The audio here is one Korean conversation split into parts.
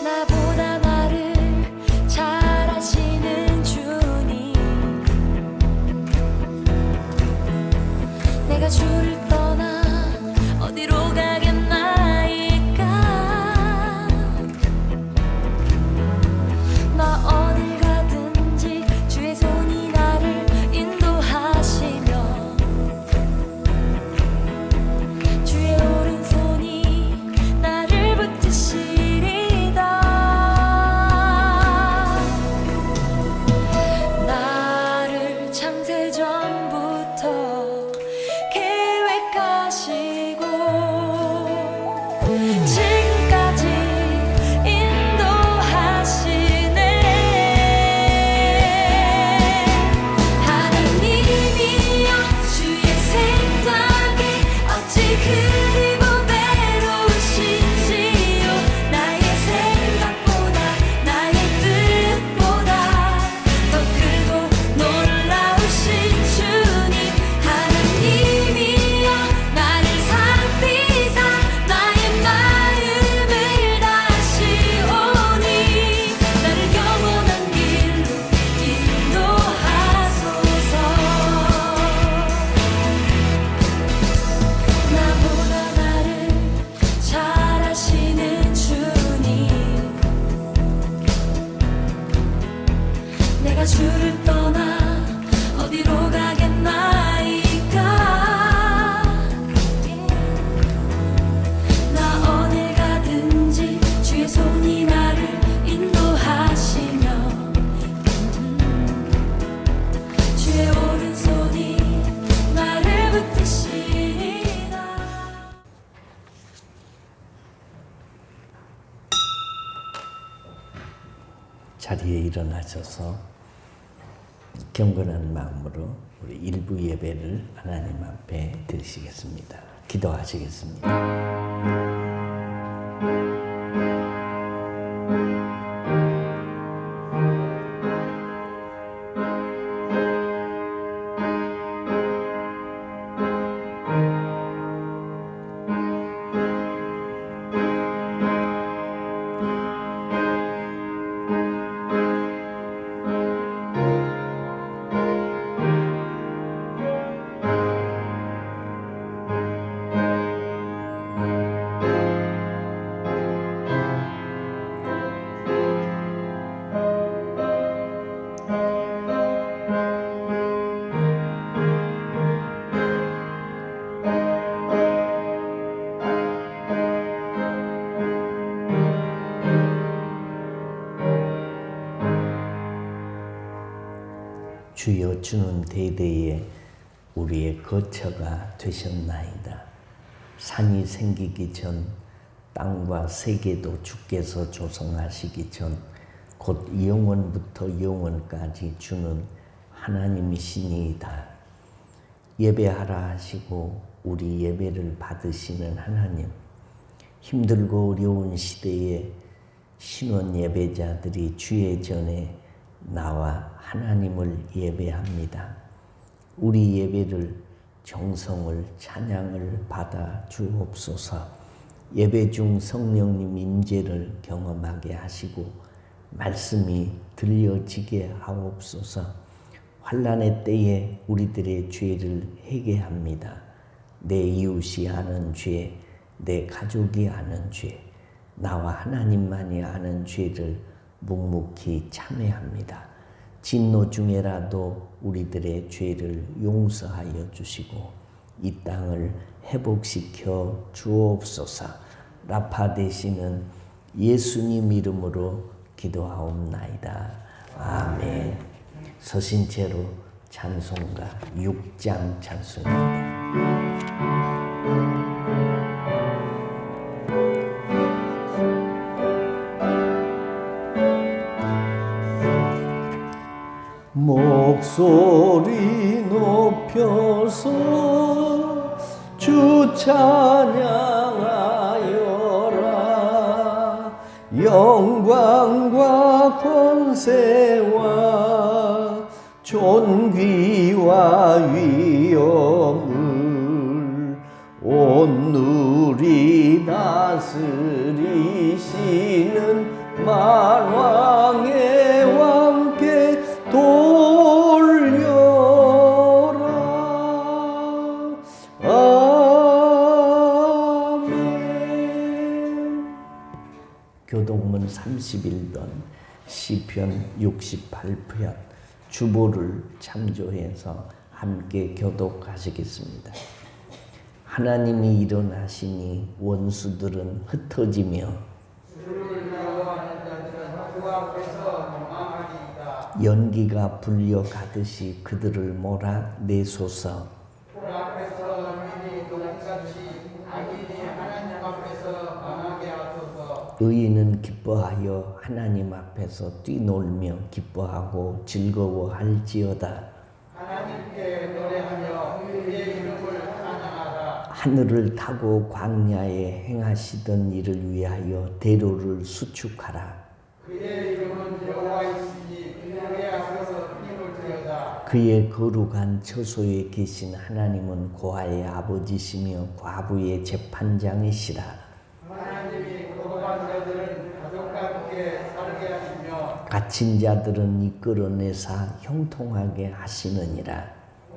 나보다 나를 잘 아시는 주님, 내가 주를 떠나 어디로 가겠나이까. 나 어딜 가든지 주의 손이 나를 인도하시며 주의 오른손이 나를 붙드시리다. 나를 창세전부터 계획하시고 지금까지 인도하시네. 하나님이여 주의 생각에 어찌 그리 보배로우신지요. 나의 생각보다 나의 뜻보다 더 크고 놀라우신 주님. 하나님이여 나를 살피사 나의 마음을 다시오니 나를 영원한 길로 인도하소서. 나보다 나를 잘 아시는 주님, 내가 주를 떠나 어디로 가겠나이까. 나 어딜 가든지 주의 손이 나를 인도하시며 주의 오른손이 나를 붙드시리라. 자리에 일어나셔서 경건한 마음으로 우리 일부 예배를 하나님 앞에 드리시겠습니다. 기도하시겠습니다. 주여, 주는 대대에 우리의 거처가 되셨나이다. 산이 생기기 전 땅과 세계도 주께서 조성하시기 전 곧 영원부터 영원까지 주는 하나님이시니이다. 예배하라 하시고 우리 예배를 받으시는 하나님, 힘들고 어려운 시대에 신원 예배자들이 주의 전에 나와 하나님을 예배합니다. 우리 예배를 정성을 찬양을 받아 주옵소서. 예배 중 성령님 임재를 경험하게 하시고 말씀이 들려지게 하옵소서. 환난의 때에 우리들의 죄를 회개합니다. 내 이웃이 아는 죄, 내 가족이 아는 죄, 나와 하나님만이 아는 죄를 묵묵히 참회합니다. 진노 중에라도 우리들의 죄를 용서하여 주시고 이 땅을 회복시켜 주옵소서. 라파 되시는 예수님 이름으로 기도하옵나이다. 아멘. 서신 채로 찬송가 6장 찬송입니다. 목소리 높여서 주 찬양하여라. 영광과 권세와 존귀와 위엄을 온 누리 다스리시는 만왕의 왕께 돌려라. 아멘. 교동문 31번 시편 68편 주보를 참조해서 함께 교독하시겠습니다. 하나님이 일어나시니 원수들은 흩어지며 연기가 불려 가듯이 그들을 몰아내소서. 의인은 기뻐하여 하나님 앞에서 뛰놀며 기뻐하고 즐거워할지어다. 하나님께 노래하며 그의 이름을 찬양하라. 하늘을 타고 광야에 행하시던 이를 위하여 대로를 수축하라. 그의 이름은 여호와이시니 그의 앞에서 힘을 들여다. 그의 거룩한 처소에 계신 하나님은 고아의 아버지시며 과부의 재판장이시라. 하나님이 거룩한 자들은 가족과 함께 살게 하시며 갇힌 자들은 이끌어내사 형통하게 하시느니라.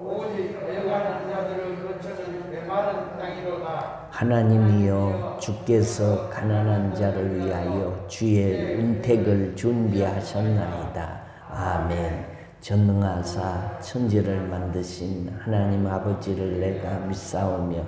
오직 배가는 자들을 거쳐는 메마른 땅이로다. 하나님이여 주께서 가난한 자를 위하여 주의 은택을 준비하셨나이다. 아멘. 전능하사 천지를 만드신 하나님 아버지를 내가 믿사오며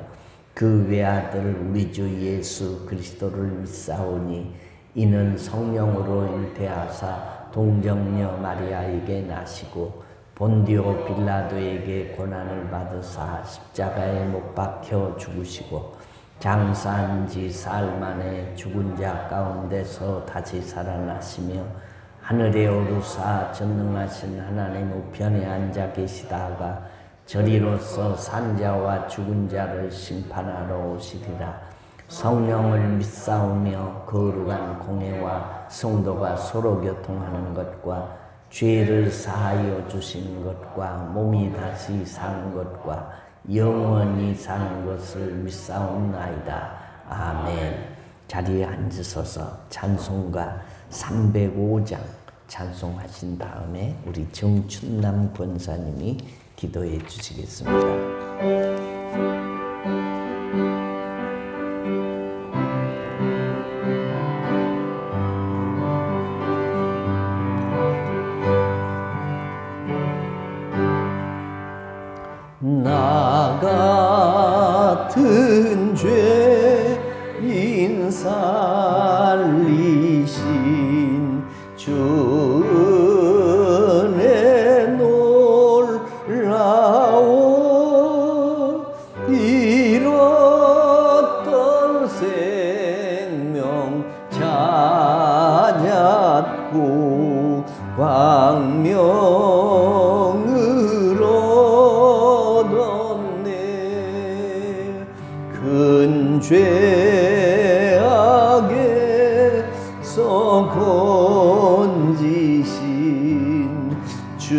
그 외아들 우리 주 예수 그리스도를 믿사오니 이는 성령으로 잉태하사 동정녀 마리아에게 나시고 본디오 빌라도에게 고난을 받으사 십자가에 못 박혀 죽으시고 장사한 지 사흘 만에 죽은 자 가운데서 다시 살아나시며 하늘에 오르사 전능하신 하나님 우편에 앉아 계시다가 저리로서 산자와 죽은 자를 심판하러 오시리라. 성령을 믿사오며 거룩한 공회와 성도가 서로 교통하는 것과 죄를 사하여 주시는 것과 몸이 다시 사는 것과 영원히 사는 것을 믿사옵나이다. 아멘. 자리에 앉으셔서 찬송가 305장 찬송하신 다음에 우리 정춘남 권사님이 기도해 주시겠습니다. 나 같은 죄인 살리신 주 은혜 놀라워 잃었던 생명 찾았고 광명을 얻었네. 큰 죄악에서 건지신 주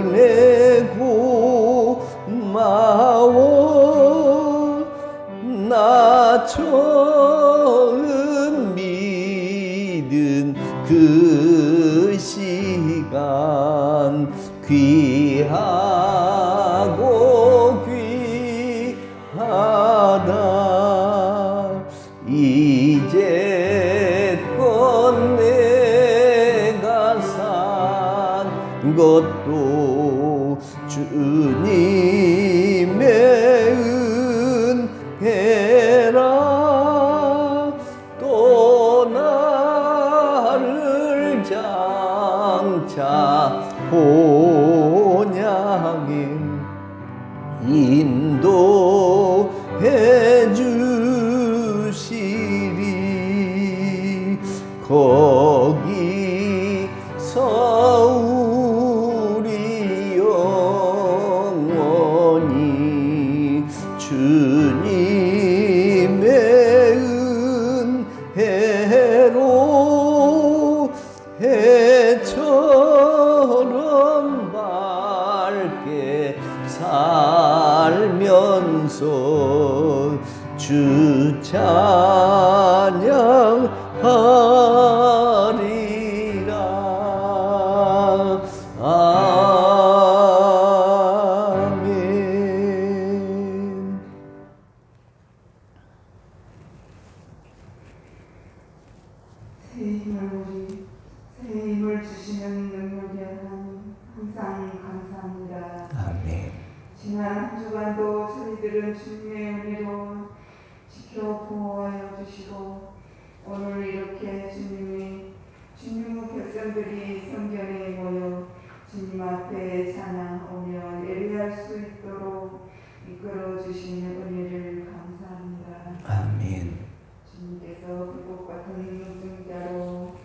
은혜 고마워. 나 처음 믿은 그 시간 귀하고 귀하다. 이제껏 내가 산 것도 주님의 은혜라. 또 나를 장차 본향에 인도해 주시리. 거기서 우리 영원히 주님의 은혜로 해처럼 밝게 살면서 주 찬양하리라. 아멘. 새 힘을 주시는 능력의 하나님 항상 감사합니다. 아멘. 지난 한 주간도 저희들은 주님의 은혜로 지켜 보호하여 주시고 오늘 이렇게 주님의 백성들이 성전에 모여 주님 앞에 찬양하며 예배할 수 있도록 이끌어 주시는 은혜를 감사합니다. 아멘. 주님께서 불꽃 같은 눈동자로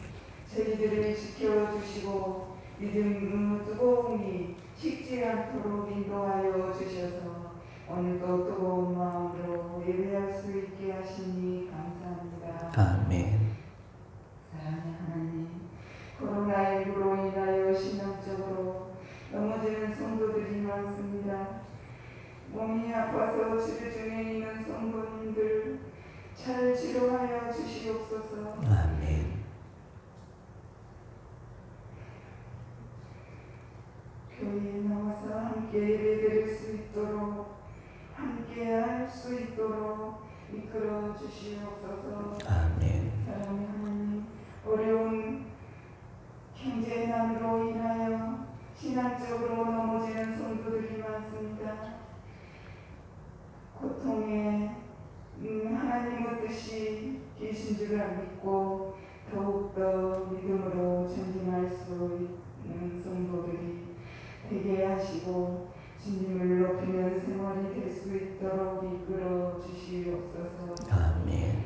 저희들을 지켜주시고 믿음의 뜨거움이 식지 않도록 인도하여 주셔서 오늘도 뜨거운 마음으로 예배할 수 있게 하시니 감사합니다. 아멘. 사랑의 하나님, 코로나19로 인하여 신앙적으로 넘어지는 성도들이 많습니다. 몸이 아파서 치료 중에 있는 성도님들 잘 치료하여 주시옵소서. 아멘. 교회에 나와서 함께 예배드릴 수 있도록 함께 할 수 있도록 이끌어 주시옵소서. 아멘. 사랑의 하나님, 어려운 경제난으로 인하여 신앙적으로 넘어지는 성도들이 많습니다. 고통에 하나님의 뜻이 계신 줄 믿고 더욱더 믿음으로 전진할 수 있는 성도들이 되게 하시고 주님을 높이는 생활이 될 수 있도록 이끌어 주시옵소서. 아멘.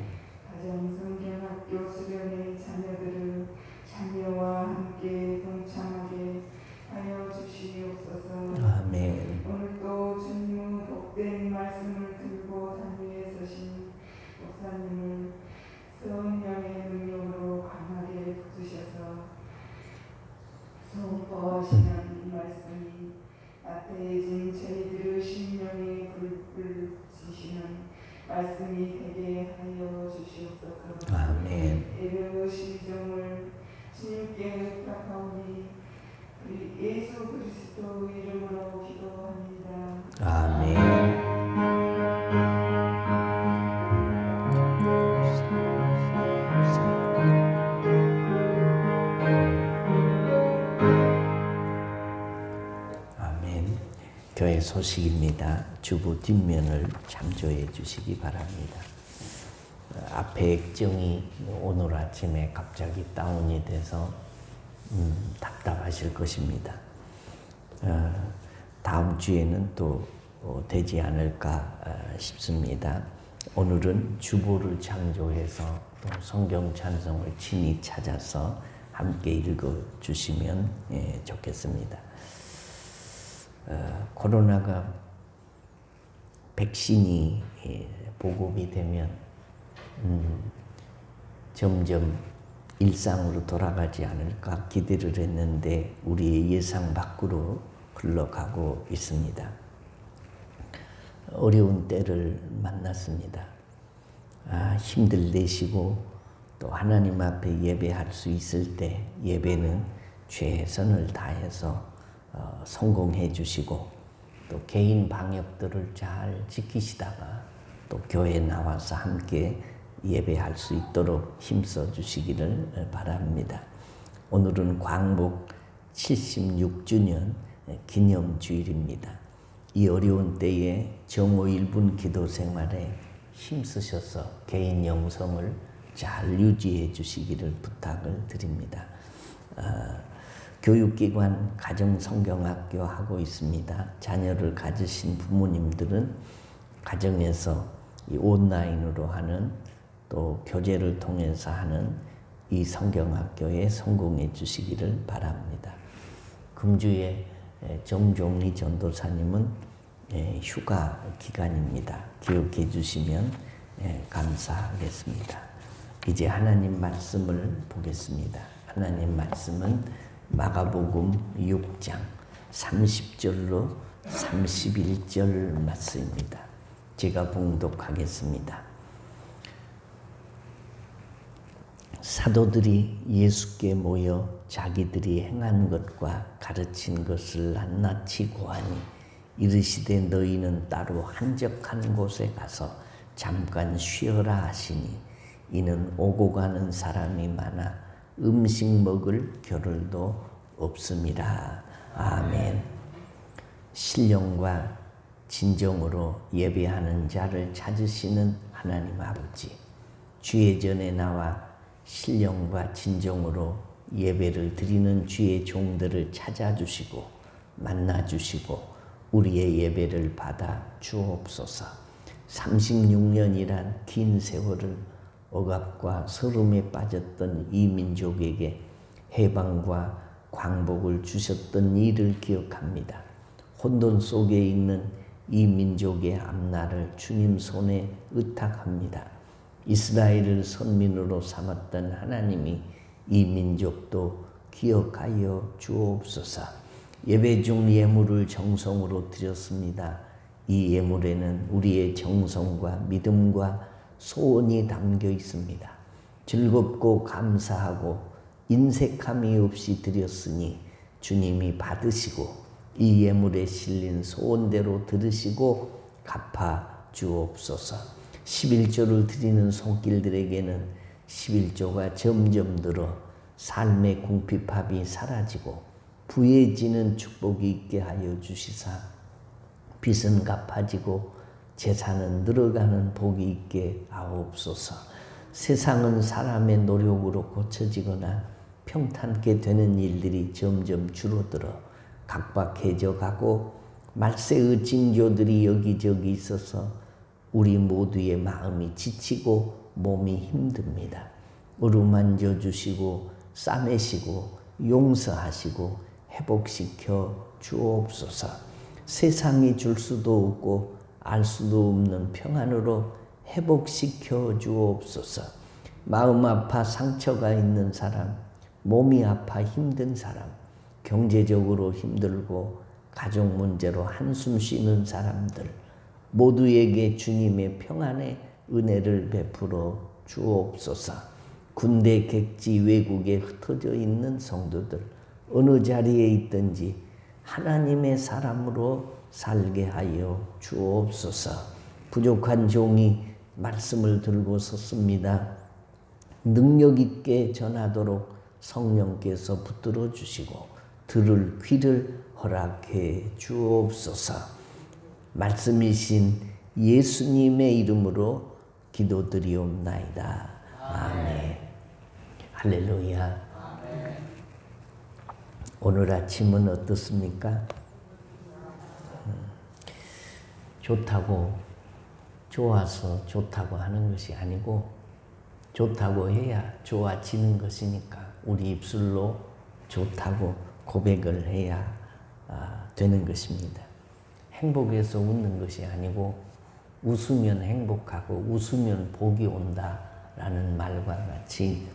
가정성경학교 수련회 자녀들을 자녀와 함께 동참하게 하여 주시옵소서. 아멘. 오늘도 주님의 복된 말씀을 들고 단위에 서신 목사님을 성령의 능력으로 강하게 붙으셔서 선포하시는 이 말씀이 나태해진 저희들의 심령에 불을 지시는 말씀이 되게 하여 주시옵소서. 아멘. 예배의 심정을 주님께 부탁하오니 우리 예수 그리스도 이름으로 기도합니다. 아멘. 아멘. 교회 소식입니다. 주보 뒷면을 참조해 주시기 바랍니다. 앞에 액정이 오늘 아침에 갑자기 다운이 돼서 답답하실 것입니다. 다음 주에는 또 되지 않을까 싶습니다. 오늘은 주보를 창조해서 또 성경 찬송을 친히 찾아서 함께 읽어주시면 좋겠습니다. 코로나가 백신이 보급이 되면 점점 일상으로 돌아가지 않을까 기대를 했는데 우리의 예상 밖으로 흘러가고 있습니다. 어려운 때를 만났습니다. 힘들 내시고 또 하나님 앞에 예배할 수 있을 때 예배는 최선을 다해서 성공해 주시고 또 개인 방역들을 잘 지키시다가 또 교회에 나와서 함께 예배할 수 있도록 힘써 주시기를 바랍니다. 오늘은 광복 76주년 기념주일입니다. 이 어려운 때에 정오 1분 기도 생활에 힘쓰셔서 개인 영성을 잘 유지해 주시기를 부탁을 드립니다. 교육기관 가정성경학교 하고 있습니다. 자녀를 가지신 부모님들은 가정에서 이 온라인으로 하는 또 교재를 통해서 하는 이 성경학교에 성공해 주시기를 바랍니다. 금주에 정종리 전도사님은 휴가 기간입니다. 기억해 주시면 감사하겠습니다. 이제 하나님 말씀을 보겠습니다. 하나님 말씀은 마가복음 6장 30절로 31절 말씀입니다. 제가 봉독하겠습니다. 사도들이 예수께 모여 자기들이 행한 것과 가르친 것을 낱낱이 고하니 이르시되 너희는 따로 한적한 곳에 가서 잠깐 쉬어라 하시니 이는 오고 가는 사람이 많아 음식 먹을 겨를도 없음이라. 아멘. 신령과 진정으로 예배하는 자를 찾으시는 하나님 아버지, 주의 전에 나와 신령과 진정으로 예배를 드리는 주의 종들을 찾아주시고 만나주시고 우리의 예배를 받아 주옵소서. 36년이란 긴 세월을 억압과 서름에 빠졌던 이 민족에게 해방과 광복을 주셨던 일을 기억합니다. 혼돈 속에 있는 이 민족의 앞날을 주님 손에 의탁합니다. 이스라엘을 선민으로 삼았던 하나님이 이 민족도 기억하여 주옵소서. 예배 중 예물을 정성으로 드렸습니다. 이 예물에는 우리의 정성과 믿음과 소원이 담겨 있습니다. 즐겁고 감사하고 인색함이 없이 드렸으니 주님이 받으시고 이 예물에 실린 소원대로 들으시고 갚아 주옵소서. 11조를 드리는 손길들에게는 11조가 점점 늘어 삶의 궁핍함이 사라지고 부해지는 축복이 있게 하여 주시사 빚은 갚아지고 재산은 늘어가는 복이 있게 하옵소서. 세상은 사람의 노력으로 고쳐지거나 평탄케 되는 일들이 점점 줄어들어 각박해져 가고 말세의 징조들이 여기저기 있어서 우리 모두의 마음이 지치고 몸이 힘듭니다. 어루만져 주시고 싸매시고 용서하시고 회복시켜 주옵소서. 세상이 줄 수도 없고 알 수도 없는 평안으로 회복시켜 주옵소서. 마음 아파 상처가 있는 사람, 몸이 아파 힘든 사람, 경제적으로 힘들고 가족 문제로 한숨 쉬는 사람들 모두에게 주님의 평안의 은혜를 베풀어 주옵소서. 군대 객지 외국에 흩어져 있는 성도들 어느 자리에 있든지 하나님의 사람으로 살게 하여 주옵소서. 부족한 종이 말씀을 들고 섰습니다. 능력 있게 전하도록 성령께서 붙들어 주시고 들을 귀를 허락해 주옵소서. 말씀이신 예수님의 이름으로 기도드리옵나이다. 아멘. 할렐루야. 오늘 아침은 어떻습니까? 좋다고 좋아서 좋다고 하는 것이 아니고 좋다고 해야 좋아지는 것이니까 우리 입술로 좋다고 고백을 해야 되는 것입니다. 행복해서 웃는 것이 아니고 웃으면 행복하고 웃으면 복이 온다라는 말과 같이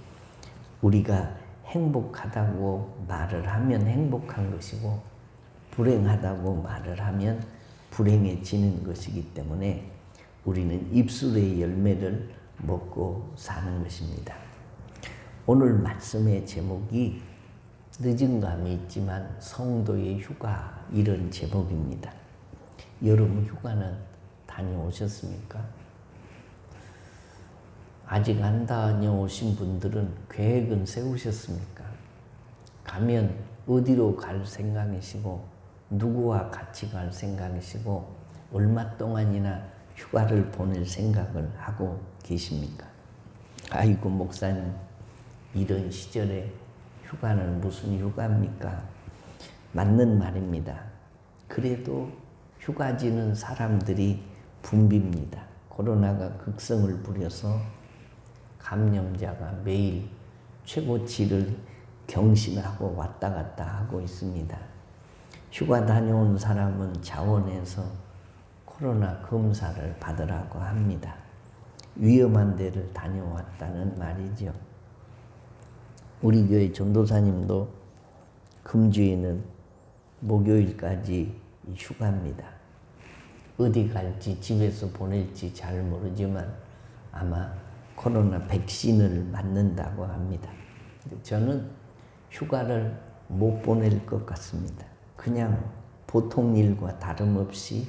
우리가 행복하다고 말을 하면 행복한 것이고 불행하다고 말을 하면 불행해지는 것이기 때문에 우리는 입술의 열매를 먹고 사는 것입니다. 오늘 말씀의 제목이 늦은 감이 있지만 성도의 휴가 이런 제목입니다. 여름 휴가는 다녀오셨습니까? 아직 안 다녀오신 분들은 계획은 세우셨습니까? 가면 어디로 갈 생각이시고 누구와 같이 갈 생각이시고 얼마 동안이나 휴가를 보낼 생각을 하고 계십니까? 아이고 목사님 이런 시절에 휴가는 무슨 휴가입니까? 맞는 말입니다. 그래도 휴가지는 사람들이 붐빕니다. 코로나가 극성을 부려서 감염자가 매일 최고치를 경신하고 왔다 갔다 하고 있습니다. 휴가 다녀온 사람은 자원에서 코로나 검사를 받으라고 합니다. 위험한 데를 다녀왔다는 말이죠. 우리 교회 전도사님도 금주에는 목요일까지 휴가입니다. 어디 갈지 집에서 보낼지 잘 모르지만 아마 코로나 백신을 맞는다고 합니다. 근데 저는 휴가를 못 보낼 것 같습니다. 그냥 보통 일과 다름없이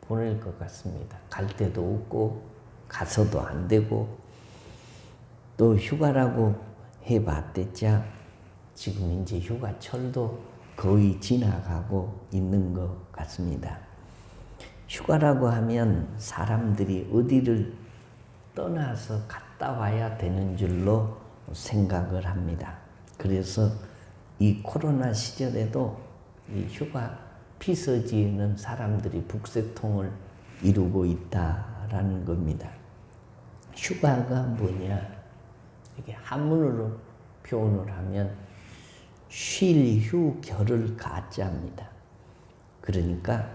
보낼 것 같습니다. 갈 데도 없고 가서도 안 되고 또 휴가라고 해봤댔자 지금 이제 휴가철도 거의 지나가고 있는 것 같습니다. 휴가라고 하면 사람들이 어디를 떠나서 갔다 와야 되는 줄로 생각을 합니다. 그래서 이 코로나 시절에도 이 휴가 피서지에는 사람들이 북새통을 이루고 있다라는 겁니다. 휴가가 뭐냐? 이게 한문으로 표현을 하면 쉴휴결을 가짜입니다. 그러니까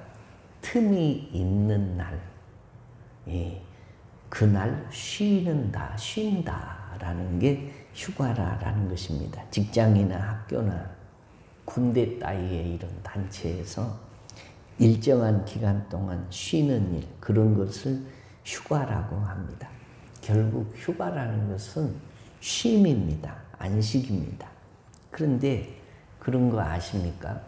틈이 있는 날, 그날 쉰다라는 게 휴가라는 것입니다. 직장이나 학교나 군대 따위의 이런 단체에서 일정한 기간 동안 쉬는 일, 그런 것을 휴가라고 합니다. 결국 휴가라는 것은 쉼입니다. 안식입니다. 그런데 그런 거 아십니까?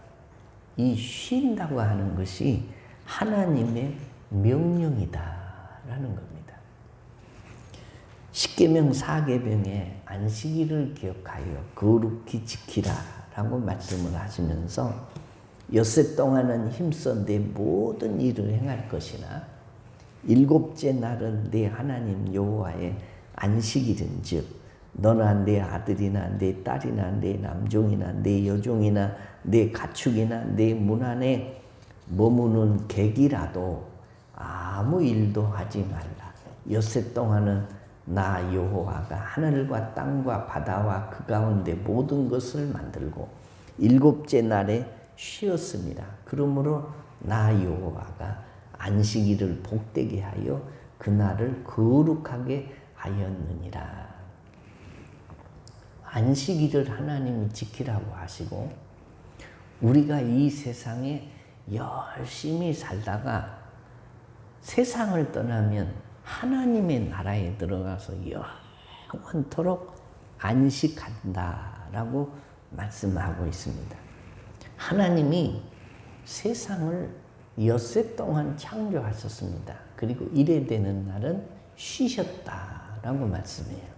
이 쉰다고 하는 것이 하나님의 명령이다라는 겁니다. 십계명 4계명에 안식일을 기억하여 거룩히 지키라라고 말씀을 하시면서 엿새 동안은 힘써 내 모든 일을 행할 것이나 일곱째 날은 내 하나님 여호와의 안식일인즉 너나 내 아들이나 내 딸이나 내 남종이나 내 여종이나 내 가축이나 내 문 안에 머무는 객이라도 아무 일도 하지 말라. 엿새 동안은 나 여호와가 하늘과 땅과 바다와 그 가운데 모든 것을 만들고 일곱째 날에 쉬었습니다. 그러므로 나 여호와가 안식일을 복되게 하여 그날을 거룩하게 하였느니라. 안식일을 하나님이 지키라고 하시고 우리가 이 세상에 열심히 살다가 세상을 떠나면 하나님의 나라에 들어가서 영원토록 안식한다라고 말씀하고 있습니다. 하나님이 세상을 엿새 동안 창조하셨습니다. 그리고 이래 되는 날은 쉬셨다라고 말씀해요.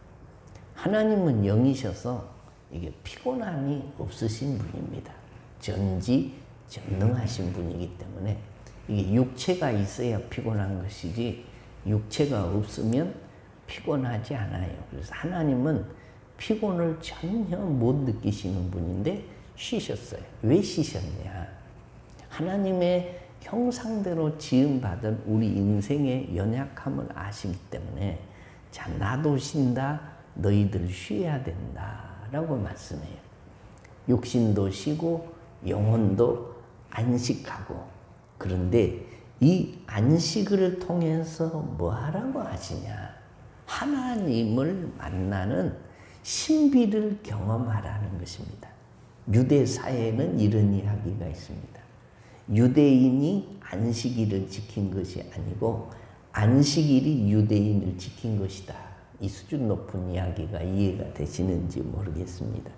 하나님은 영이셔서 이게 피곤함이 없으신 분입니다. 전지전능하신 분이기 때문에 이게 육체가 있어야 피곤한 것이지 육체가 없으면 피곤하지 않아요. 그래서 하나님은 피곤을 전혀 못 느끼시는 분인데 쉬셨어요. 왜 쉬셨냐? 하나님의 형상대로 지음받은 우리 인생의 연약함을 아시기 때문에 자, 나도 쉰다, 너희들 쉬어야 된다라고 말씀해요. 육신도 쉬고 영혼도 안식하고. 그런데 이 안식을 통해서 뭐 하라고 하시냐? 하나님을 만나는 신비를 경험하라는 것입니다. 유대 사회에는 이런 이야기가 있습니다. 유대인이 안식일을 지킨 것이 아니고 안식일이 유대인을 지킨 것이다. 이 수준 높은 이야기가 이해가 되시는지 모르겠습니다.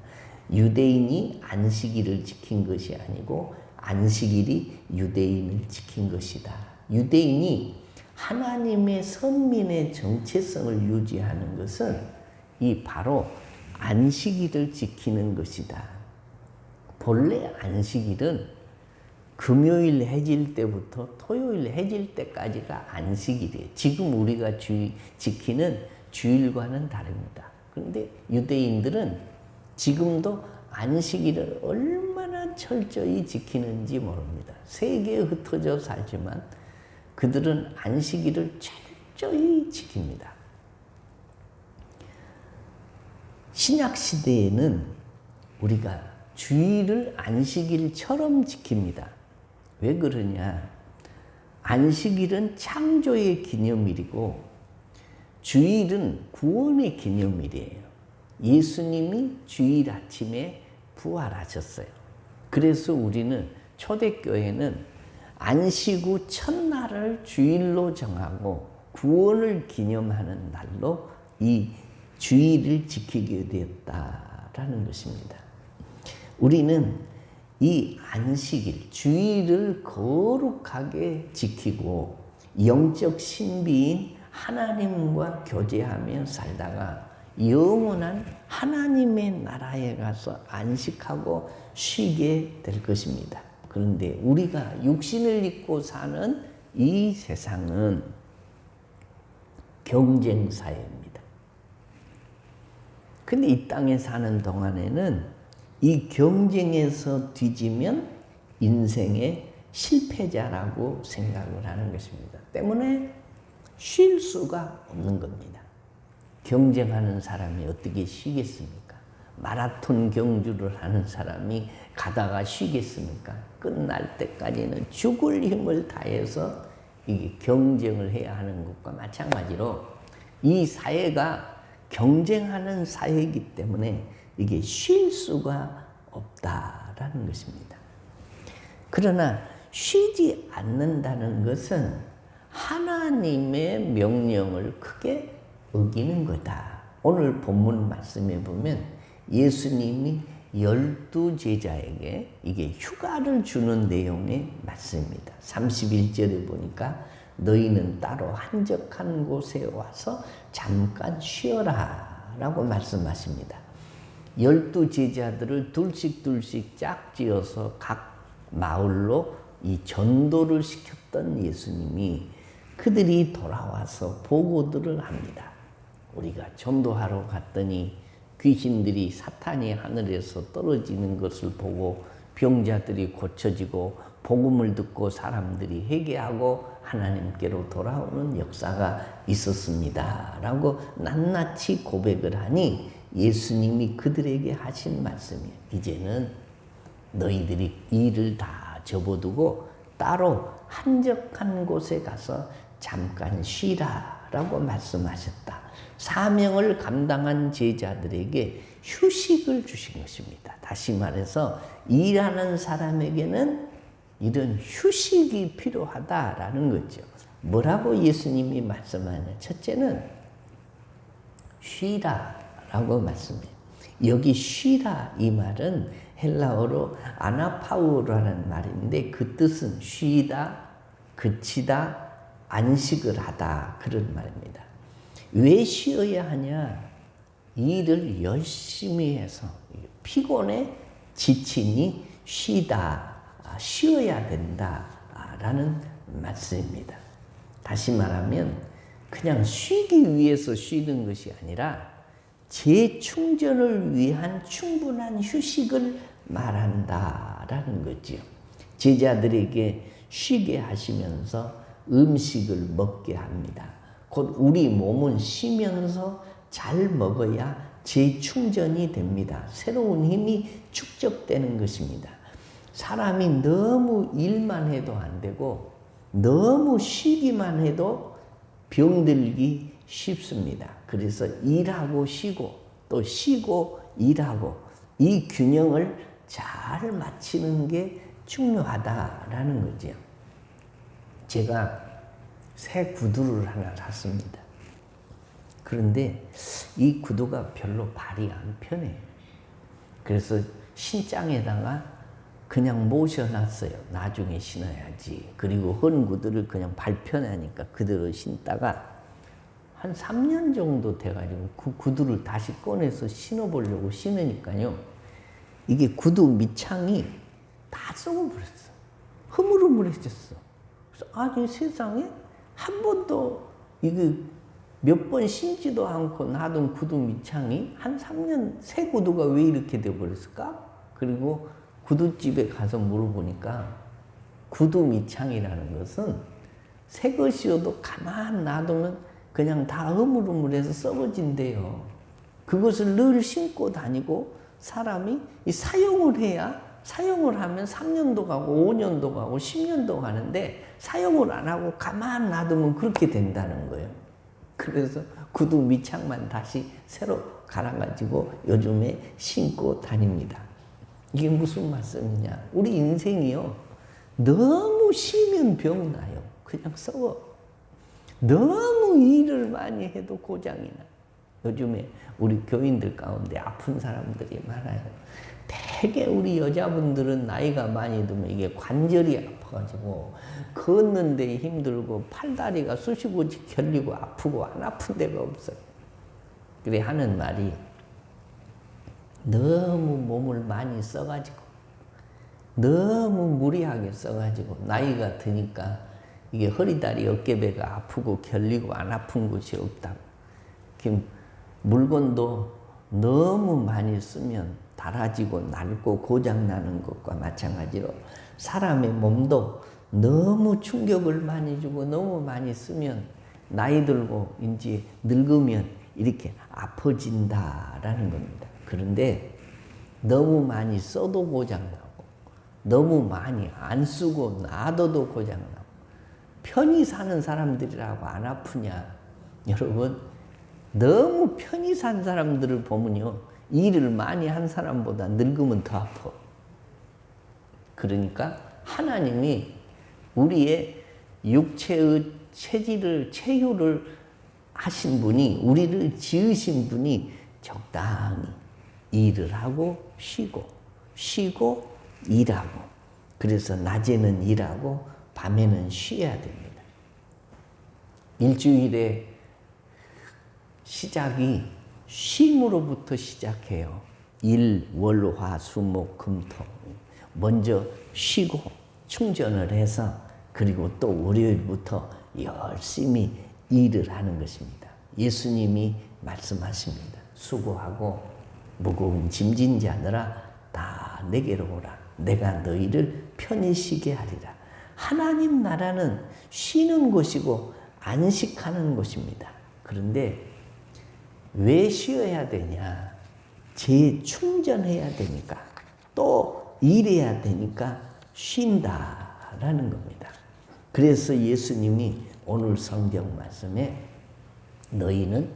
유대인이 안식일을 지킨 것이 아니고 안식일이 유대인을 지킨 것이다. 유대인이 하나님의 선민의 정체성을 유지하는 것은 이 바로 안식일을 지키는 것이다. 본래 안식일은 금요일 해질 때부터 토요일 해질 때까지가 안식일이에요. 지금 우리가 지키는 주일과는 다릅니다. 그런데 유대인들은 지금도 안식일을 얼마나 철저히 지키는지 모릅니다. 세계에 흩어져 살지만 그들은 안식일을 철저히 지킵니다. 신약시대에는 우리가 주일을 안식일처럼 지킵니다. 왜 그러냐? 안식일은 창조의 기념일이고 주일은 구원의 기념일이에요. 예수님이 주일 아침에 부활하셨어요. 그래서 우리는 초대교회는 안식 후 첫날을 주일로 정하고 구원을 기념하는 날로 이 주의를 지키게 되었다라는 것입니다. 우리는 이 안식일, 주의를 거룩하게 지키고 영적 신비인 하나님과 교제하며 살다가 영원한 하나님의 나라에 가서 안식하고 쉬게 될 것입니다. 그런데 우리가 육신을 입고 사는 이 세상은 경쟁 사회입니다. 근데 이 땅에 사는 동안에는 이 경쟁에서 뒤지면 인생의 실패자라고 생각을 하는 것입니다. 때문에 쉴 수가 없는 겁니다. 경쟁하는 사람이 어떻게 쉬겠습니까? 마라톤 경주를 하는 사람이 가다가 쉬겠습니까? 끝날 때까지는 죽을 힘을 다해서 이게 경쟁을 해야 하는 것과 마찬가지로 이 사회가 경쟁하는 사회이기 때문에 이게 쉴 수가 없다라는 것입니다. 그러나 쉬지 않는다는 것은 하나님의 명령을 크게 어기는 거다. 오늘 본문 말씀에 보면 예수님이 12제자에게 이게 휴가를 주는 내용의 말씀입니다. 31절에 보니까 너희는 따로 한적한 곳에 와서 잠깐 쉬어라 라고 말씀하십니다. 12제자들을 둘씩 짝지어서 각 마을로 이 전도를 시켰던 예수님이 그들이 돌아와서 보고들을 합니다. 우리가 전도하러 갔더니 귀신들이 사탄이 하늘에서 떨어지는 것을 보고 병자들이 고쳐지고 복음을 듣고 사람들이 회개하고 하나님께로 돌아오는 역사가 있었습니다. 라고 낱낱이 고백을 하니 예수님이 그들에게 하신 말씀이에요. 이제는 너희들이 일을 다 접어두고 따로 한적한 곳에 가서 잠깐 쉬라 라고 말씀하셨다. 사명을 감당한 제자들에게 휴식을 주신 것입니다. 다시 말해서 일하는 사람에게는 이런 휴식이 필요하다라는 거죠. 뭐라고 예수님이 말씀하냐? 첫째는 쉬라라고 말씀해요. 여기 쉬라 이 말은 헬라어로 아나파우라는 말인데 그 뜻은 쉬다, 그치다, 안식을 하다 그런 말입니다. 왜 쉬어야 하냐? 일을 열심히 해서 피곤해 지치니 쉬어야 된다라는 말씀입니다. 다시 말하면 그냥 쉬기 위해서 쉬는 것이 아니라 재충전을 위한 충분한 휴식을 말한다라는 거지요. 제자들에게 쉬게 하시면서 음식을 먹게 합니다. 곧 우리 몸은 쉬면서 잘 먹어야 재충전이 됩니다. 새로운 힘이 축적되는 것입니다. 사람이 너무 일만 해도 안 되고 너무 쉬기만 해도 병들기 쉽습니다. 그래서 일하고 쉬고 또 쉬고 일하고 이 균형을 잘 맞추는 게 중요하다라는 거죠. 제가 새 구두를 하나 샀습니다. 그런데 이 구두가 별로 발이 안 편해요. 그래서 신장에다가 그냥 모셔놨어요. 나중에 신어야지. 그리고 헌 구두를 그냥 발편하니까 그대로 신다가 한 3년 정도 돼가지고 그 구두를 다시 꺼내서 신어보려고 신으니까요. 이게 구두 밑창이 다 썩어버렸어. 흐물흐물해졌어. 그래서 아니 세상에 한 번도 이거 몇 번 신지도 않고 놔둔 구두 밑창이 한 3년 새 구두가 왜 이렇게 돼버렸을까? 그리고 구두집에 가서 물어보니까 구두 밑창이라는 것은 새 것이어도 가만 놔두면 그냥 다 흐물흐물해서 썩어진대요. 그것을 늘 신고 다니고 사람이 사용을 해야 사용을 하면 3년도 가고 5년도 가고 10년도 가는데 사용을 안 하고 가만 놔두면 그렇게 된다는 거예요. 그래서 구두 밑창만 다시 새로 갈아가지고 요즘에 신고 다닙니다. 이게 무슨 말씀이냐? 우리 인생이요. 너무 쉬면 병 나요. 그냥 썩어. 너무 일을 많이 해도 고장이 나. 요즘에 우리 교인들 가운데 아픈 사람들이 많아요. 대개 우리 여자분들은 나이가 많이 들면 이게 관절이 아파가지고 걷는데 힘들고 팔다리가 쑤시고지 결리고 아프고 안 아픈 데가 없어요. 그래 하는 말이 너무 몸을 많이 써가지고 너무 무리하게 써가지고 나이가 드니까 이게 허리다리 어깨배가 아프고 결리고 안 아픈 곳이 없다고. 물건도 너무 많이 쓰면 닳아지고 낡고 고장나는 것과 마찬가지로 사람의 몸도 너무 충격을 많이 주고 너무 많이 쓰면 나이 들고 이제 늙으면 이렇게 아파진다라는 겁니다. 그런데 너무 많이 써도 고장나고 너무 많이 안 쓰고 놔둬도 고장나고 편히 사는 사람들이라고 안 아프냐? 여러분 너무 편히 산 사람들을 보면요 일을 많이 한 사람보다 늙으면 더 아파. 그러니까 하나님이 우리의 육체의 체질을 체효를 하신 분이 우리를 지으신 분이 적당히 일을 하고 쉬고 일하고 그래서 낮에는 일하고 밤에는 쉬어야 됩니다. 일주일에 시작이 쉼으로부터 시작해요. 일, 월, 화, 수, 목, 금, 토. 먼저 쉬고 충전을 해서 그리고 또 월요일부터 열심히 일을 하는 것입니다. 예수님이 말씀하십니다. 수고하고 무거운 짐진 자들아 다 내게로 오라. 내가 너희를 편히 쉬게 하리라. 하나님 나라는 쉬는 곳이고 안식하는 곳입니다. 그런데 왜 쉬어야 되냐? 재충전해야 되니까 또 일해야 되니까 쉰다라는 겁니다. 그래서 예수님이 오늘 성경 말씀에 너희는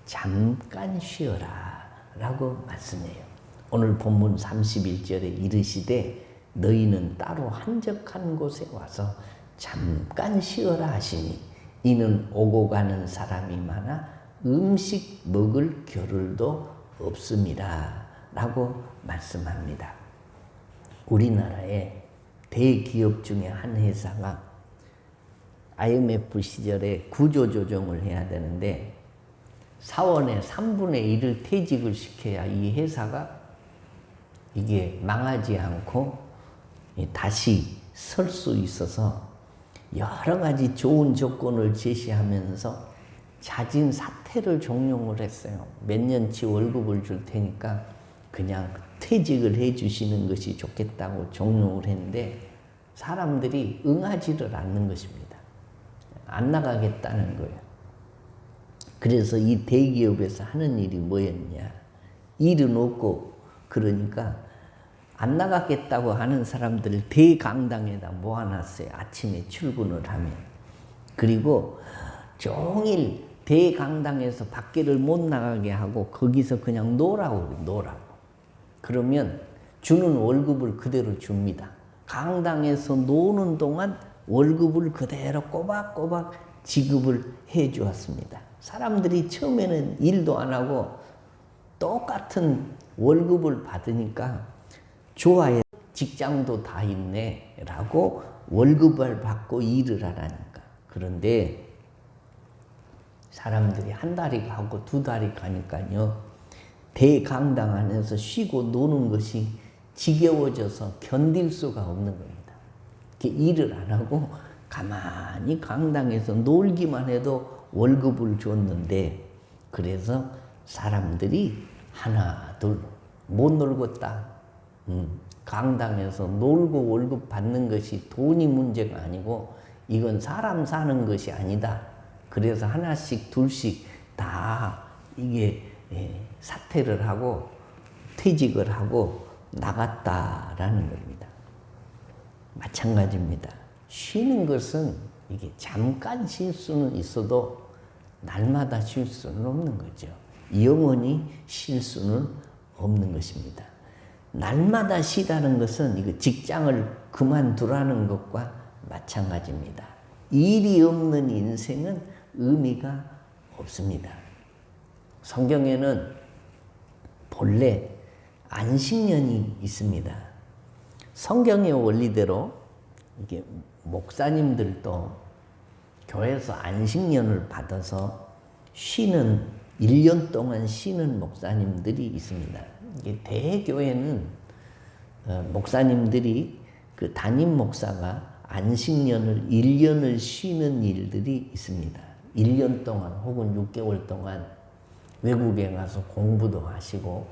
잠깐 쉬어라 라고 말씀해요. 오늘 본문 31절에 이르시되 너희는 따로 한적한 곳에 와서 잠깐 쉬어라 하시니 이는 오고 가는 사람이 많아 음식 먹을 겨를도 없습니다 라고 말씀합니다. 우리나라의 대기업 중에 한 회사가 IMF 시절에 구조조정을 해야 되는데 사원의 3분의 1을 퇴직을 시켜야 이 회사가 이게 망하지 않고 다시 설 수 있어서 여러 가지 좋은 조건을 제시하면서 자진 사퇴를 종용을 했어요. 몇 년치 월급을 줄 테니까 그냥 퇴직을 해 주시는 것이 좋겠다고 종용을 했는데 사람들이 응하지를 않는 것입니다. 안 나가겠다는 거예요. 그래서 이 대기업에서 하는 일이 뭐였냐? 일은 없고 그러니까 안 나가겠다고 하는 사람들을 대강당에다 모아놨어요. 아침에 출근을 하면. 그리고 종일 대강당에서 밖에를 못 나가게 하고 거기서 그냥 놀라고. 그러면 주는 월급을 그대로 줍니다. 강당에서 노는 동안 월급을 그대로 꼬박꼬박 지급을 해 주었습니다. 사람들이 처음에는 일도 안 하고 똑같은 월급을 받으니까 좋아해. 직장도 다 있네 라고 월급을 받고 일을 하라니까. 그런데 사람들이 한 달이 가고 두 달이 가니까요 대강당 안에서 쉬고 노는 것이 지겨워져서 견딜 수가 없는 겁니다. 일을 안 하고 가만히 강당에서 놀기만 해도 월급을 줬는데 그래서 사람들이 하나 둘 못 놀겠다. 강당에서 놀고 월급 받는 것이 돈이 문제가 아니고 이건 사람 사는 것이 아니다. 그래서 하나씩 둘씩 다 이게 사퇴를 하고 퇴직을 하고 나갔다라는 겁니다. 마찬가지입니다. 쉬는 것은 이게 잠깐 쉴 수는 있어도 날마다 쉴 수는 없는 거죠. 영원히 쉴 수는 없는 것입니다. 날마다 쉬다는 것은 이거 직장을 그만두라는 것과 마찬가지입니다. 일이 없는 인생은 의미가 없습니다. 성경에는 본래 안식년이 있습니다. 성경의 원리대로 이게 목사님들도 교회에서 안식년을 받아서 쉬는 1년 동안 쉬는 목사님들이 있습니다. 이게 대교회는 목사님들이 그 담임 목사가 안식년을 1년을 쉬는 일들이 있습니다. 1년 동안 혹은 6개월 동안 외국에 가서 공부도 하시고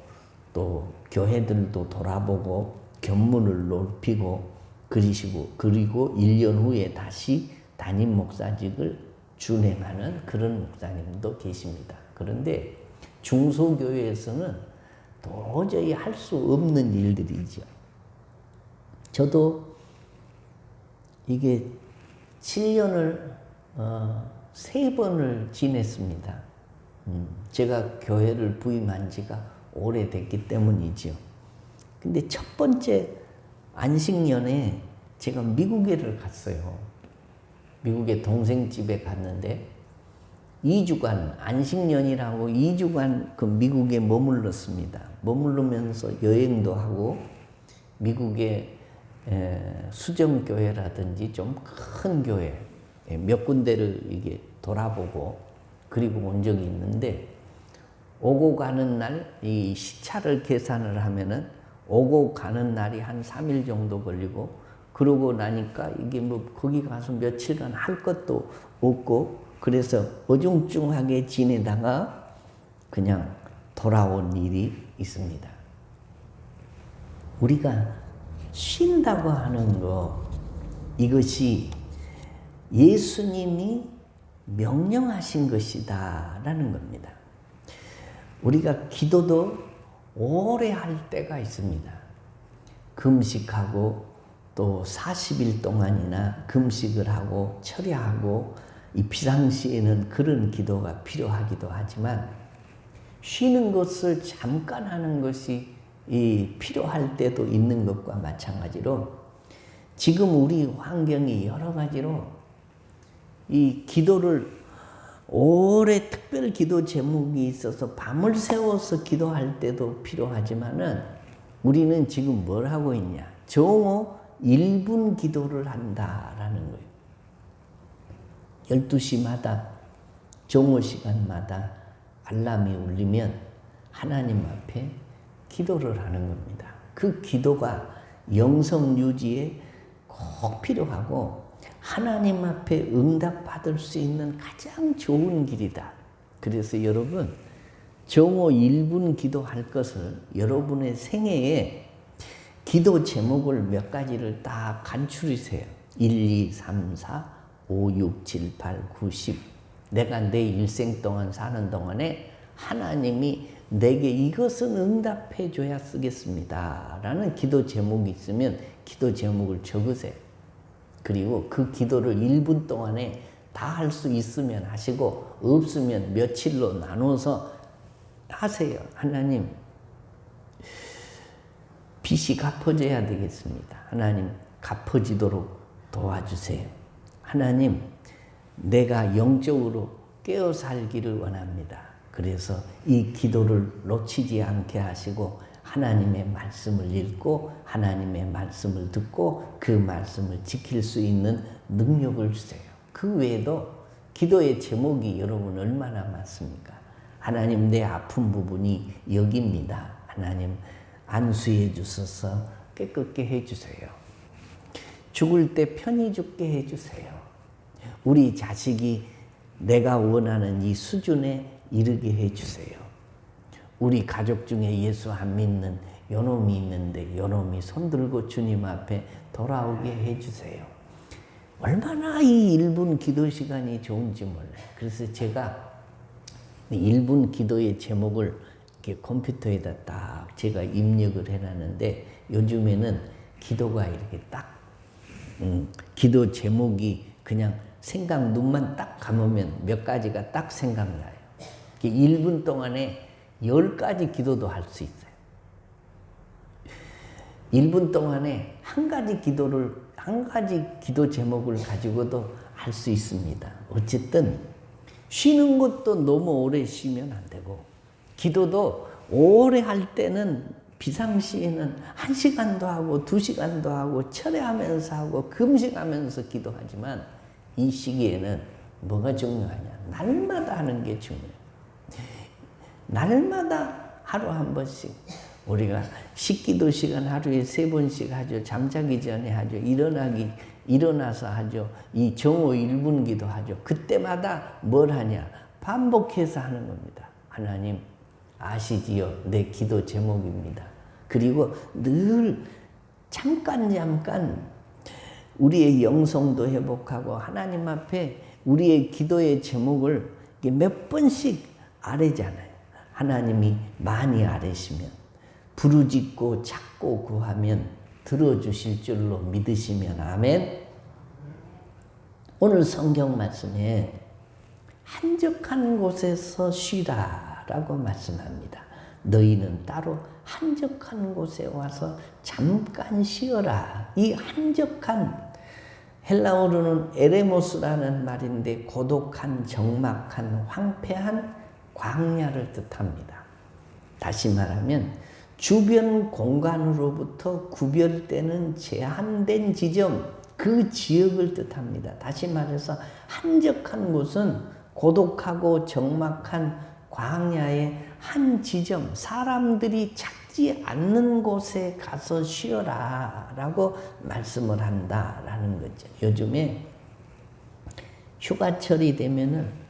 또 교회들도 돌아보고 견문을 높이고 그리고 1년 후에 다시 담임 목사직을 준행하는 그런 목사님도 계십니다. 그런데 중소교회에서는 도저히 할 수 없는 일들이죠. 저도 이게 7년을 3번을 지냈습니다. 제가 교회를 부임한 지가 오래됐기 때문이죠. 근데 첫 번째 안식년에 제가 미국에를 갔어요. 미국의 동생 집에 갔는데 2주간 안식년이라고 2주간 그 미국에 머물렀습니다. 머무르면서 여행도 하고 미국의 수정교회라든지 좀 큰 교회 몇 군데를 이게 돌아보고 그리고 온 적이 있는데 오고 가는 날 이 시차를 계산을 하면은 오고 가는 날이 한 3일 정도 걸리고 그러고 나니까 이게 뭐 거기 가서 며칠간 할 것도 없고 그래서 어중중하게 지내다가 그냥 돌아온 일이 있습니다. 우리가 쉰다고 하는 거 이것이 예수님이 명령하신 것이다 라는 겁니다. 우리가 기도도 오래 할 때가 있습니다. 금식하고 또 40일 동안이나 금식을 하고 철야하고 이 비상시에는 그런 기도가 필요하기도 하지만 쉬는 것을 잠깐 하는 것이 필요할 때도 있는 것과 마찬가지로 지금 우리 환경이 여러 가지로 이 기도를 오래 특별 기도 제목이 있어서 밤을 새워서 기도할 때도 필요하지만은 우리는 지금 뭘 하고 있냐? 정오 1분 기도를 한다라는 거예요. 12시마다 정오 시간마다 알람이 울리면 하나님 앞에 기도를 하는 겁니다. 그 기도가 영성 유지에 꼭 필요하고 하나님 앞에 응답받을 수 있는 가장 좋은 길이다. 그래서 여러분 정오 1분 기도할 것을 여러분의 생애에 기도 제목을 몇 가지를 딱 간추리세요. 1, 2, 3, 4, 5, 6, 7, 8, 9, 10 내가 내 일생 동안 사는 동안에 하나님이 내게 이것은 응답해 줘야 쓰겠습니다 라는 기도 제목이 있으면 기도 제목을 적으세요. 그리고 그 기도를 1분 동안에 다 할 수 있으면 하시고 없으면 며칠로 나눠서 하세요. 하나님 빚이 갚아져야 되겠습니다. 하나님 갚아지도록 도와주세요. 하나님 내가 영적으로 깨어 살기를 원합니다. 그래서 이 기도를 놓치지 않게 하시고 하나님의 말씀을 읽고 하나님의 말씀을 듣고 그 말씀을 지킬 수 있는 능력을 주세요. 그 외에도 기도의 제목이 여러분 얼마나 많습니까? 하나님 내 아픈 부분이 여기입니다. 하나님 안수해 주셔서 깨끗게 해주세요. 죽을 때 편히 죽게 해주세요. 우리 자식이 내가 원하는 이 수준에 이르게 해주세요. 우리 가족 중에 예수 안 믿는 요놈이 있는데 요놈이 손들고 주님 앞에 돌아오게 해주세요. 얼마나 이 1분 기도 시간이 좋은지 몰라요. 그래서 제가 1분 기도의 제목을 이렇게 컴퓨터에다 딱 제가 입력을 해놨는데 요즘에는 기도가 이렇게 딱 기도 제목이 그냥 생각 눈만 딱 감으면 몇 가지가 딱 생각나요. 1분 동안에 10가지 기도도 할 수 있어요. 1분 동안에 한 가지 기도 제목을 가지고도 할 수 있습니다. 어쨌든 쉬는 것도 너무 오래 쉬면 안 되고 기도도 오래 할 때는 비상시에는 1시간도 하고 2시간도 하고 철회하면서 하고 금식하면서 기도하지만 이 시기에는 뭐가 중요하냐? 날마다 하는 게 중요해요. 날마다 하루 한 번씩 우리가 식기도 시간 하루에 3번씩 하죠. 잠자기 전에 하죠. 일어나서 하죠. 이 정오 1분 기도 하죠. 그때마다 뭘 하냐? 반복해서 하는 겁니다. 하나님 아시지요? 내 기도 제목입니다. 그리고 늘 잠깐 우리의 영성도 회복하고 하나님 앞에 우리의 기도의 제목을 몇 번씩 아뢰잖아요. 하나님이 많이 아뢰시면 부르짖고 찾고 구하면 들어주실 줄로 믿으시면 아멘. 오늘 성경 말씀에 한적한 곳에서 쉬라 라고 말씀합니다. 너희는 따로 한적한 곳에 와서 잠깐 쉬어라. 이 한적한 헬라어로는 에레모스라는 말인데 고독한, 적막한, 황폐한 광야를 뜻합니다. 다시 말하면 주변 공간으로부터 구별되는 제한된 지점, 그 지역을 뜻합니다. 다시 말해서 한적한 곳은 고독하고 적막한 광야의 한 지점, 사람들이 찾지 않는 곳에 가서 쉬어라 라고 말씀을 한다라는 거죠. 요즘에 휴가철이 되면은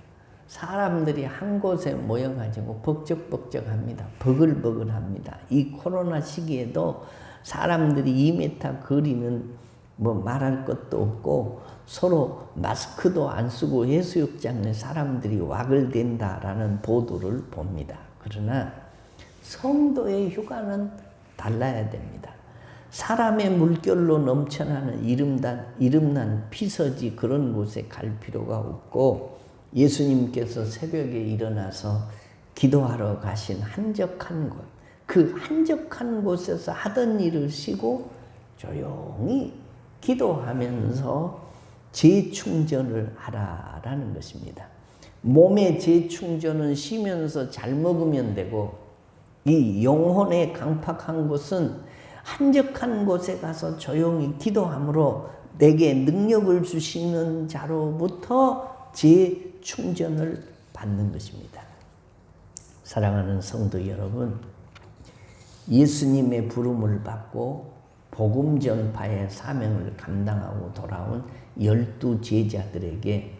사람들이 한 곳에 모여가지고 벅적벅적합니다. 버글버글합니다. 이 코로나 시기에도 사람들이 2m 거리는 뭐 말할 것도 없고 서로 마스크도 안 쓰고 해수욕장 내 사람들이 와글댄다라는 보도를 봅니다. 그러나 성도의 휴가는 달라야 됩니다. 사람의 물결로 넘쳐나는 이름난 피서지 그런 곳에 갈 필요가 없고 예수님께서 새벽에 일어나서 기도하러 가신 한적한 곳, 그 한적한 곳에서 하던 일을 쉬고 조용히 기도하면서 재충전을 하라라는 것입니다. 몸의 재충전은 쉬면서 잘 먹으면 되고 이 영혼의 강팍한 곳은 한적한 곳에 가서 조용히 기도함으로 내게 능력을 주시는 자로부터 재충전을 받는 것입니다. 사랑하는 성도 여러분, 예수님의 부름을 받고 복음 전파의 사명을 감당하고 돌아온 12 제자들에게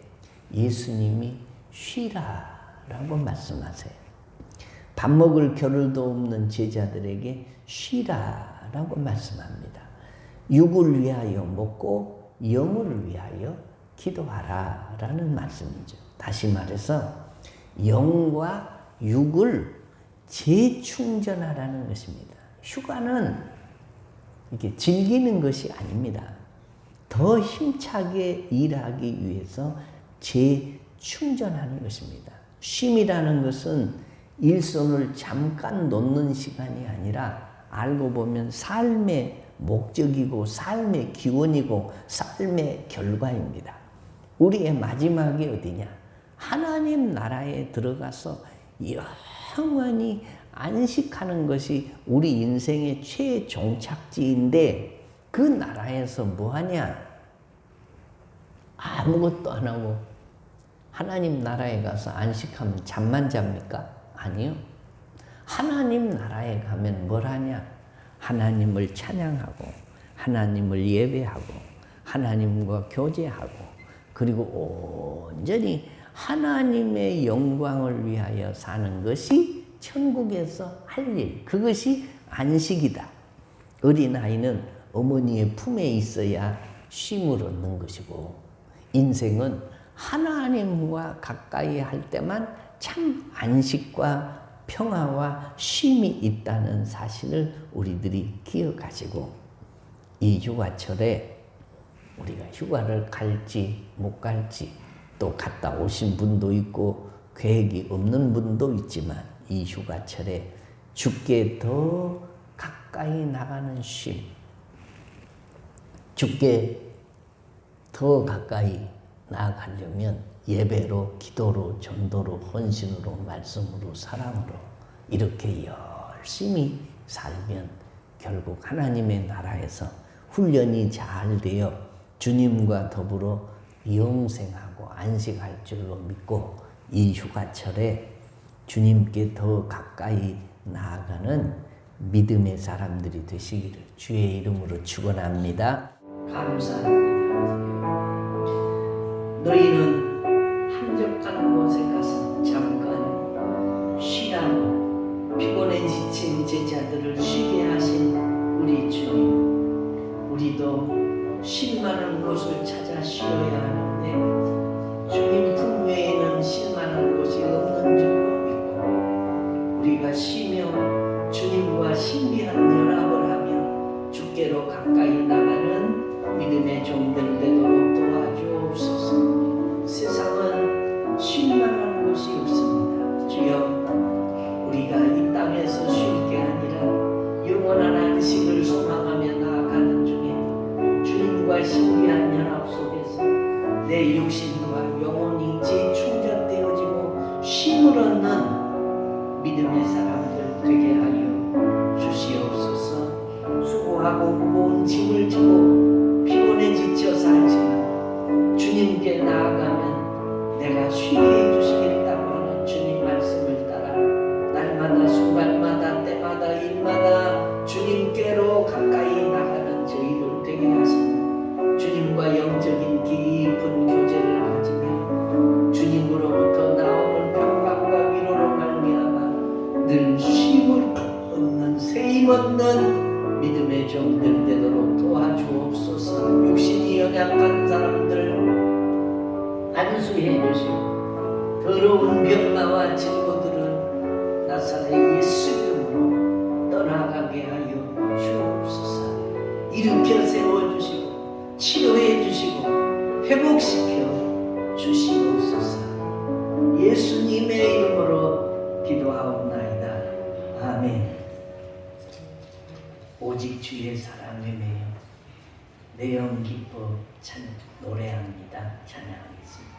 예수님이 쉬라라고 말씀하세요. 밥 먹을 겨를도 없는 제자들에게 쉬라라고 말씀합니다. 육을 위하여 먹고 영을 위하여 기도하라라는 말씀이죠. 다시 말해서 영과 육을 재충전하라는 것입니다. 휴가는 이렇게 즐기는 것이 아닙니다. 더 힘차게 일하기 위해서 재충전하는 것입니다. 쉼이라는 것은 일손을 잠깐 놓는 시간이 아니라 알고 보면 삶의 목적이고 삶의 기원이고 삶의 결과입니다. 우리의 마지막이 어디냐? 하나님 나라에 들어가서 영원히 안식하는 것이 우리 인생의 최종착지인데 그 나라에서 뭐하냐? 아무것도 안 하고 하나님 나라에 가서 안식하면 잠만 잡니까? 아니요. 하나님 나라에 가면 뭘 하냐? 하나님을 찬양하고 하나님을 예배하고 하나님과 교제하고 그리고 온전히 하나님의 영광을 위하여 사는 것이 천국에서 할 일, 그것이 안식이다. 어린아이는 어머니의 품에 있어야 쉼을 얻는 것이고 인생은 하나님과 가까이 할 때만 참 안식과 평화와 쉼이 있다는 사실을 우리들이 기억하시고 이 휴가철에 우리가 휴가를 갈지 못 갈지 또 갔다 오신 분도 있고 계획이 없는 분도 있지만 이 휴가철에 주께 더 가까이 나가는 쉼, 주께 더 가까이 나아가려면 예배로, 기도로, 전도로, 헌신으로, 말씀으로, 사랑으로 이렇게 열심히 살면 결국 하나님의 나라에서 훈련이 잘 되어 주님과 더불어 영생하고 안식할 줄로 믿고 이 휴가철에 주님께 더 가까이 나아가는 믿음의 사람들이 되시기를 주의 이름으로 축원합니다. 감사합니다. 너희는 한적한 곳에 가서 잠깐 쉬라고 피곤해 지친 제자들을 쉬게 하신 우리 주님, 우리도 쉴 만한 곳을 찾아 쉬어야 하는데 주님 품 외에는 쉴 만한 곳이 없는 줄로 믿고 우리가 쉬며 주님과 신비한 연합을 하며 주께로 가까이 나가는 믿음의 종들 되도록 도와주옵소서. 세상은 쉴 만한 곳이 없습니다. 주여, 우리가 이 땅에서 쉴 게 아니라 영원한 안식을 소망하며 나아가는 중에 주님과 신비한 연합 속에서 내 육신과 영혼이 재충전되어지고 쉼을 얻는 믿음의 사람들 되게 하여 주시옵소서. 수고하고 무거운 짐을 지고 피곤해 지쳐 살지만 주님께 나아가면 내가 쉬게 해주시겠다고 하는 주님 말씀을 따라 날마다 순간마다 때마다 일마다 주님께로 가까이 나가는 저희들 되게 하시는 주님과 영적인 깊은 교제를 가지며 주님으로부터 나오는 평강과 위로로 말미암아 늘 쉼을 얻는 세임 얻는 믿음의 종들 되도록 도와주옵소서. 육신이 연약한 사람들 안수해 주시고 더러운 병마와 질고들은 나사렛 예수 이름으로 떠나가게 하여 주옵소서. 일으켜 세워주시고 치료해 주시고 회복시켜 주시옵소서. 예수님의 이름으로 기도하옵나이다. 아멘. 오직 주의 사랑에 매여 내 영 기뻐 노래합니다. 찬양하겠습니다.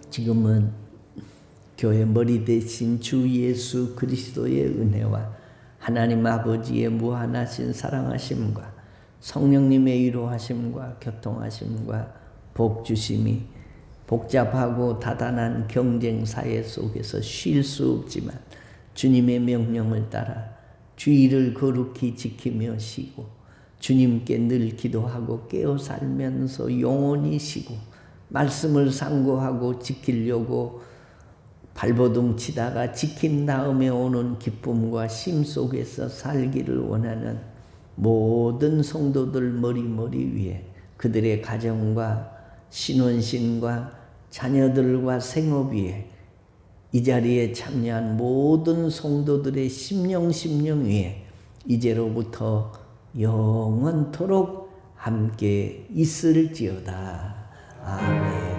지금은 교회 머리 대신 주 예수 그리스도의 은혜와 하나님 아버지의 무한하신 사랑하심과 성령님의 위로하심과 교통하심과 복주심이 복잡하고 다단한 경쟁 사회 속에서 쉴 수 없지만 주님의 명령을 따라 주의를 거룩히 지키며 쉬고 주님께 늘 기도하고 깨어 살면서 영원히 쉬고 말씀을 상고하고 지키려고 발버둥 치다가 지킨 다음에 오는 기쁨과 쉼 속에서 살기를 원하는 모든 성도들 머리 위에 그들의 가정과 신혼신과 자녀들과 생업 위에 이 자리에 참여한 모든 성도들의 심령 위에 이제로부터 영원토록 함께 있을지어다. 아멘.